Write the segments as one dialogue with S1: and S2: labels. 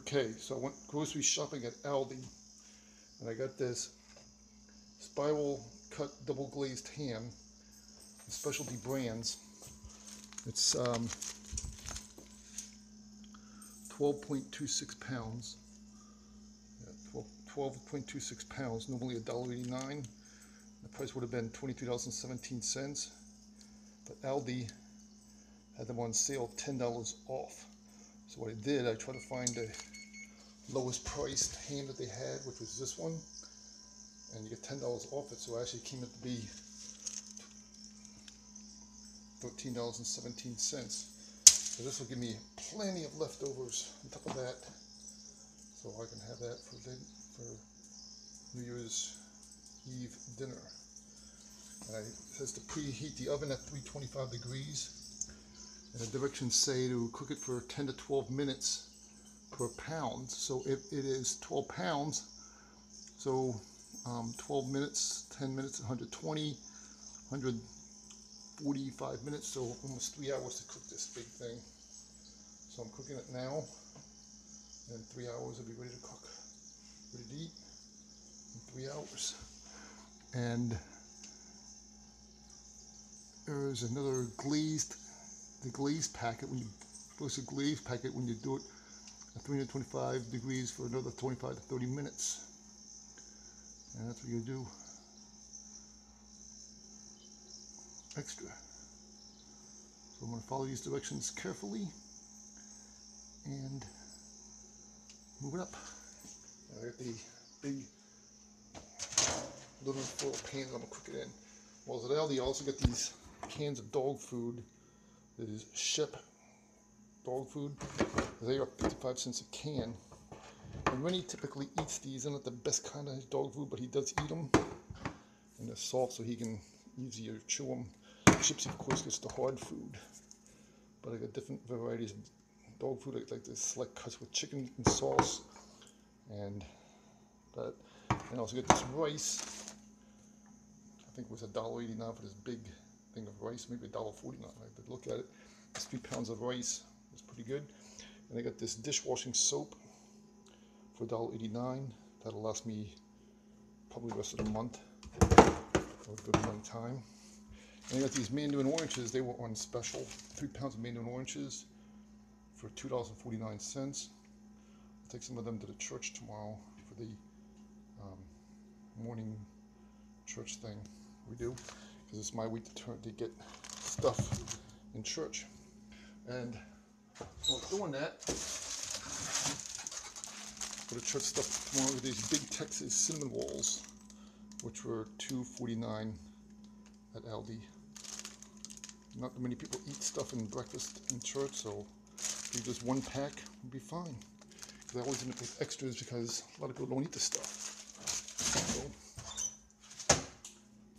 S1: Okay, so I went grocery shopping at Aldi, and I got this spiral cut double glazed ham, specialty brands. It's 12.26 pounds. Yeah, 12.26 pounds, normally $1.89. The price would have been $23.17, but Aldi had them on sale $10 off. So what I did, I tried to find the lowest priced ham that they had, which was this one, and you get $10 off it, so it actually came out to be $13.17. So this will give me plenty of leftovers on top of that, so I can have that for New Year's Eve dinner. And it says to preheat the oven at 325 degrees, and the directions say to cook it for 10 to 12 minutes per pound. So if it is 12 pounds, so 12 minutes, 10 minutes, 120, 145 minutes, so almost 3 hours to cook this big thing. So I'm cooking it now, and in 3 hours it'll be ready to cook, ready to eat in 3 hours. And there's another the glazed packet. When you place a glazed packet, when you do it at 325 degrees for another 25 to 30 minutes. And that's what you do extra. So I'm going to follow these directions carefully and move it up. I got the big little foil pans I'm going to cook it in. Well, at Aldi, I also got these cans of dog food. This is Shep dog food. They are 55 cents a can. And Rennie typically eats these. They're not the best kind of dog food, but he does eat them. And they're soft, so he can easier chew them. Gypsy, of course, gets the hard food. But I got different varieties of dog food. I like this select cuts with chicken and sauce. And that. And I also got this rice. I think it was $1.89 for this big thing of rice, maybe $1.49. I have to look at it. It's 3 pounds of rice. It's pretty good. And I got this dishwashing soap for $1.89. That'll last me probably the rest of the month. For a good amount of time. And I got these mandarin oranges. They were on special. 3 pounds of mandarin oranges for $2.49. I'll take some of them to the church tomorrow for the morning church thing we do, because it's my week to get stuff in church. And while doing that, for the church stuff tomorrow, with these big Texas cinnamon rolls, which were $2.49 at Aldi. Not that many people eat stuff in breakfast in church, so do just one pack would be fine. Because I always end up with extras because a lot of people don't eat the stuff. So,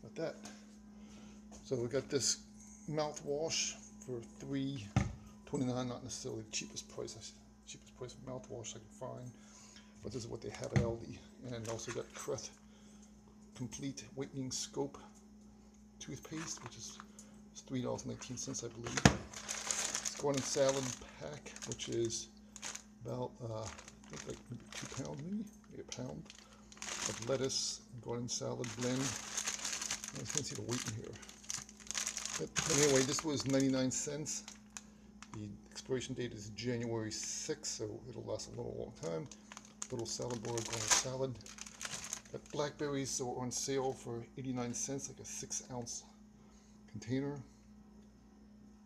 S1: got that. So we got this mouthwash for $3.29, not necessarily the cheapest price of mouthwash I can find, but this is what they have at Aldi. And also got Crest Complete Whitening Scope toothpaste, which is $3.19, I believe. Garden salad pack, which is about like maybe 2 pounds, maybe a pound of lettuce, garden salad blend. I can't see the weight in here. But anyway, this was 99 cents. The expiration date is January 6th, so it'll last a long time. Little salad bar, garden salad. Got blackberries, so on sale for 89 cents, like a 6-ounce container.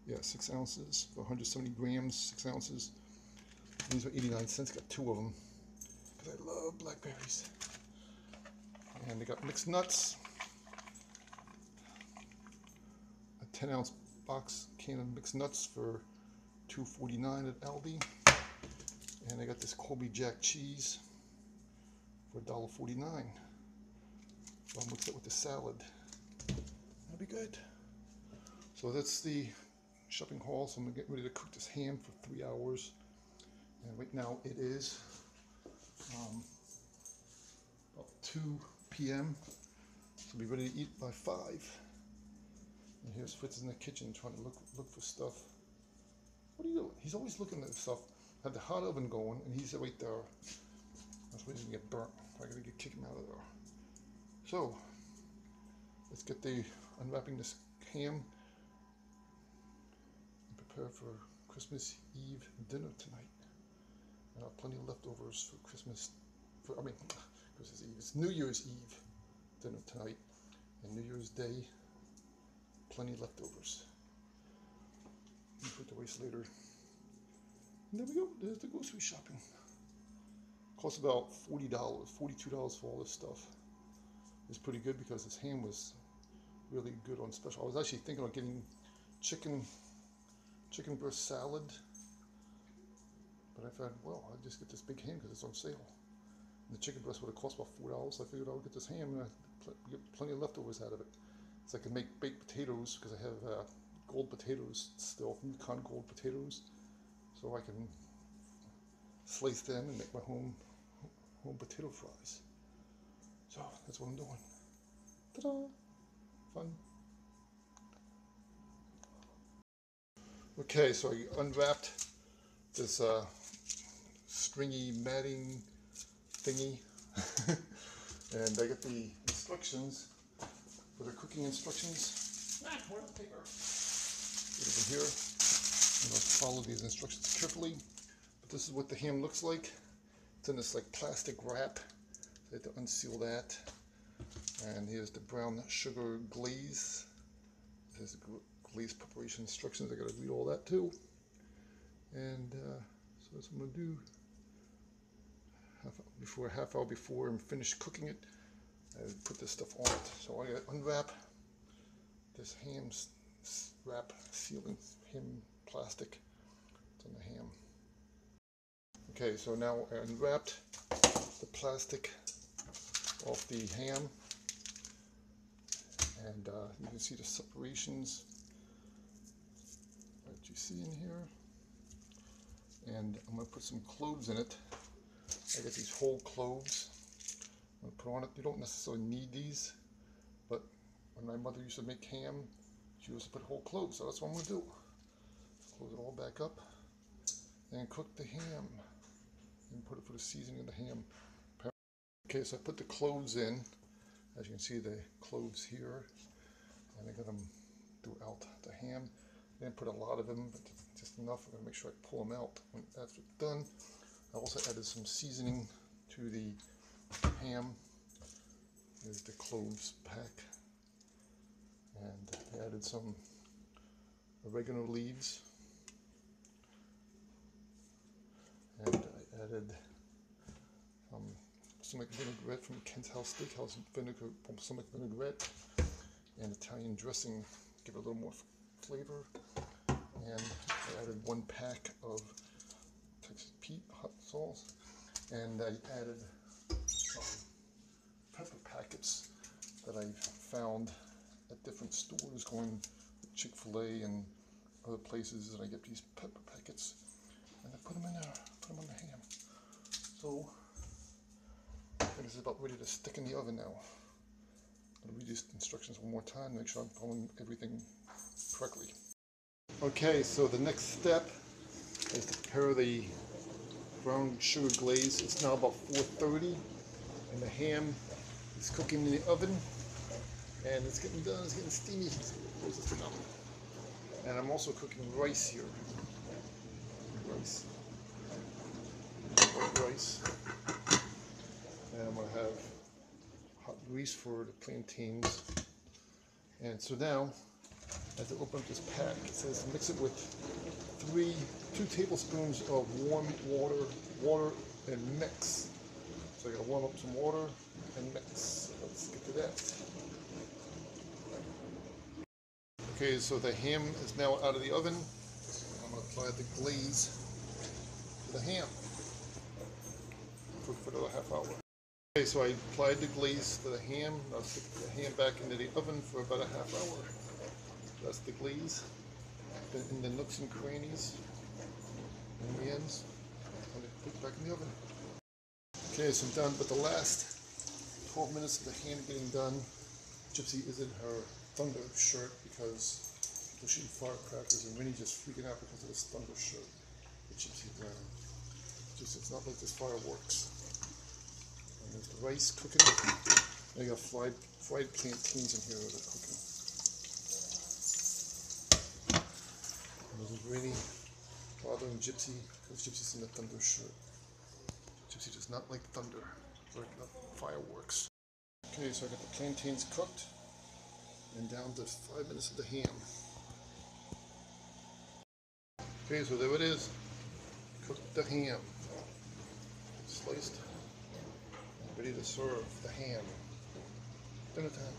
S1: Yeah, 6 ounces for 170 grams, 6 ounces. These are 89 cents, got 2 of them, because I love blackberries. And they got mixed nuts. A 10-ounce box can of mixed nuts for $2.49 at Aldi. And they got this Colby Jack cheese for $1.49. So I'll mix it with the salad. That'll be good. So that's the shopping haul. So I'm gonna get ready to cook this ham for 3 hours. And right now it is about 2 p.m. So I'll be ready to eat by 5. And here's Fritz in the kitchen trying to look for stuff. What are you doing? He's always looking at stuff. had the hot oven going, and he's right there. That's why he's gonna get burnt. I gotta kick him out of there. So let's get the unwrapping this ham and prepare for Christmas Eve dinner tonight. And I have plenty of leftovers for Christmas. Christmas Eve. It's New Year's Eve dinner tonight, and New Year's Day. Plenty of leftovers. You put the waste later. And there we go. There's the grocery shopping. Cost about $40, $42 for all this stuff. It's pretty good because this ham was really good on special. I was actually thinking of getting chicken breast salad, but I thought, well, I'll just get this big ham because it's on sale. And the chicken breast would have cost about $4. So I figured I'll get this ham and get plenty of leftovers out of it. So I can make baked potatoes because I have gold potatoes still, Yukon gold potatoes. So I can slice them and make my home potato fries. So that's what I'm doing. Ta-da! Fun. Okay, so I unwrapped this stringy matting thingy, and I got the instructions for the cooking instructions. Where's the paper? Over here. And I'll follow these instructions carefully. But this is what the ham looks like. It's in this like plastic wrap. So I have to unseal that. And here's the brown sugar glaze. There's the glaze preparation instructions. I gotta read all that too. And so that's what I'm gonna do. Half hour before I'm finished cooking it, I put this stuff on it. So I gotta unwrap this ham wrap sealing ham plastic. It's on the ham. Okay, so now I unwrapped the plastic off the ham, and you can see the separations that you see in here. And I'm going to put some cloves in it. I got these whole cloves. I'm going to put on it. You don't necessarily need these, but when my mother used to make ham, she used to put whole cloves, so that's what I'm going to do. Close it all back up and cook the ham and put it for the seasoning of the ham. Okay, so I put the cloves in. As you can see, the cloves here, and I got them throughout the ham. I didn't put a lot of them, but just enough. I'm going to make sure I pull them out when that's done. I also added some seasoning to the ham. There's the cloves pack, and I added some oregano leaves, and I added balsamic vinaigrette from Kent's House Steakhouse balsamic vinaigrette, and Italian dressing, give it a little more flavor. And I added 1 pack of Texas Pete hot sauce, and I added some pepper packets that I found at different stores, going Chick-fil-A and other places, and I get these pepper packets, and I put them in there, put them on the ham. So I think this is about ready to stick in the oven now. I'll read these instructions one more time, make sure I'm following everything correctly. Okay, so the next step is to prepare the brown sugar glaze. It's now about 4:30, and the ham is cooking in the oven, and it's getting done. It's getting steamy. Close this thing up. And I'm also cooking rice here. White rice. And I'm going to have hot grease for the plantains. And so now, I have to open up this pack. It says mix it with 2 tablespoons of warm water and mix. So I got to warm up some water and mix. Let's get to that. Okay, so the ham is now out of the oven. I'm going to apply the glaze to the ham. Cook for another half hour. Okay, so I applied the glaze to the ham. I'll stick the ham back into the oven for about a half hour. That's the glaze in the nooks and crannies and the ends. And put it back in the oven. Okay, so I'm done, but the last 12 minutes of the ham getting done, Gypsy is in her thunder shirt because they're shooting firecrackers, and Winnie's just freaking out because of this thunder shirt that Gypsy's wearing. It's not like this fireworks. And there's the rice cooking. I got fried plantains in here that are cooking. And this is really bothering Gypsy because Gypsy's in the thunder shirt. Gypsy does not like thunder, like the fireworks. Okay, so I got the plantains cooked and down to 5 minutes of the ham. Okay, so there it is. Cooked the ham. Sliced. Ready to serve the ham. Dinner time.